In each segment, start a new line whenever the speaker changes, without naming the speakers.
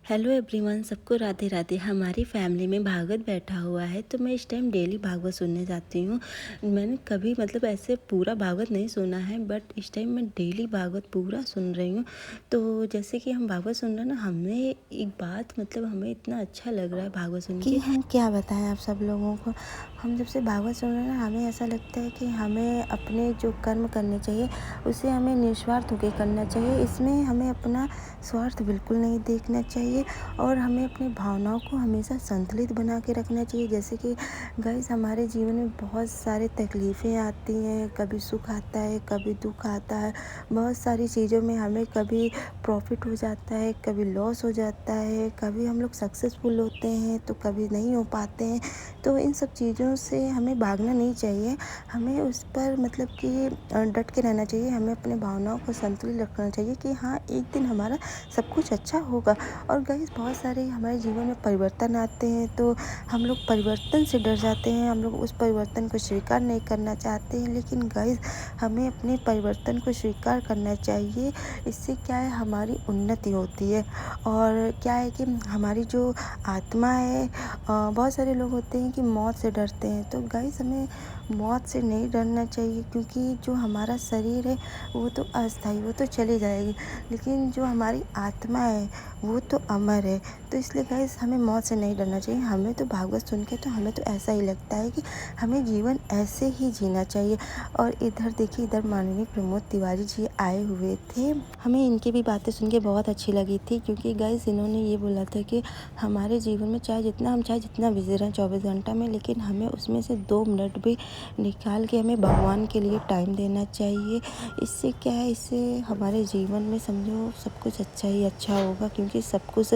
Hello everyone, सबको राधे राधे। हमारी family में भागवत बैठा हुआ है तो मैं इस टाइम डेली भागवत सुनने जाती हूँ। मैंने कभी ऐसे पूरा भागवत नहीं सुना है, बट इस टाइम मैं डेली भागवत पूरा सुन रही हूँ। तो जैसे कि हम भागवत सुन रहे हैं ना, हमें एक बात हमें इतना अच्छा लग रहा है भागवत सुन के, हम क्या बताएं आप सब लोगों को। हम जब से भागवत सुन रहे हैं ना, हमें ऐसा लगता है कि हमें अपने जो कर्म करने चाहिए उसे हमें निस्वार्थ होकर करना चाहिए। इसमें हमें अपना स्वार्थ बिल्कुल नहीं देखना चाहिए और हमें अपनी भावनाओं को हमेशा संतुलित बना के रखना चाहिए। जैसे कि गाइस, हमारे जीवन में बहुत सारी तकलीफ़ें आती हैं, कभी सुख आता है, कभी दुख आता है। बहुत सारी चीज़ों में हमें कभी प्रॉफिट हो जाता है, कभी लॉस हो जाता है, कभी हम लोग सक्सेसफुल होते हैं तो कभी नहीं हो पाते हैं। तो इन सब चीज़ों से हमें भागना नहीं चाहिए, हमें उस पर कि डट के रहना चाहिए। हमें अपने भावनाओं को संतुलित रखना चाहिए कि हाँ, एक दिन हमारा सब कुछ अच्छा होगा। और गाइस, बहुत सारे हमारे जीवन में परिवर्तन आते हैं तो हम लोग परिवर्तन से डर जाते हैं, हम लोग उस परिवर्तन को स्वीकार नहीं करना चाहते हैं। लेकिन गाइस, हमें अपने परिवर्तन को स्वीकार करना चाहिए। इससे क्या है, हमारी उन्नति होती है। और क्या है कि हमारी जो आत्मा है, बहुत सारे लोग होते हैं कि मौत से डरते हैं। तो गाइस, हमें मौत से नहीं डरना चाहिए, क्योंकि जो हमारा शरीर है वो तो अस्थायी, वो तो चली जाएगी, लेकिन जो हमारी आत्मा है वो तो अमर है। तो इसलिए गाइस, हमें मौत से नहीं डरना चाहिए। हमें तो भागवत सुन के तो हमें तो ऐसा ही लगता है कि हमें जीवन ऐसे ही जीना चाहिए। और इधर देखिए, इधर माननीय प्रमोद तिवारी जी आए हुए थे। हमें इनकी भी बातें सुन के बहुत अच्छी लगी थी, क्योंकि गाइस, इन्होंने ये बोला था कि हमारे जीवन में चाहे जितना बिजी रहें 24 घंटा में, लेकिन हमें उसमें से 2 मिनट भी निकाल के हमें भगवान के लिए टाइम देना चाहिए। इससे क्या है, इससे हमारे जीवन में समझो सब कुछ अच्छा ही अच्छा होगा, क्योंकि सब कुछ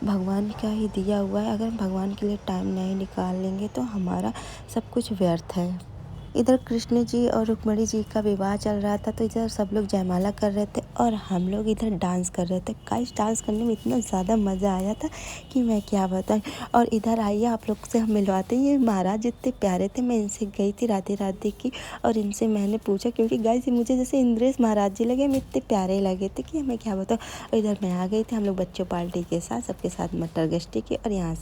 भगवान का ही दिया हुआ है। अगर हम भगवान के लिए टाइम नहीं निकाल लेंगे तो हमारा सब कुछ व्यर्थ है। इधर कृष्ण जी और रुक्मिणी जी का विवाह चल रहा था, तो इधर सब लोग जयमाला कर रहे थे और हम लोग इधर डांस कर रहे थे। गाइस, डांस करने में इतना ज़्यादा मज़ा आया था कि मैं क्या बताऊँ। और इधर आइए, आप लोग से हम मिलवाते हैं। ये महाराज इतने प्यारे थे, मैं इनसे गई थी राधे राधे की, और इनसे मैंने पूछा, क्योंकि गाइस, मुझे जैसे इंद्रेश महाराज जी लगे, मैं इतने प्यारे लगे थे कि मैं क्या बताऊँ। और इधर मैं आ गई थी हम लोग बच्चों पार्टी के साथ, सबके साथ मटर गश्ती की, और यहाँ से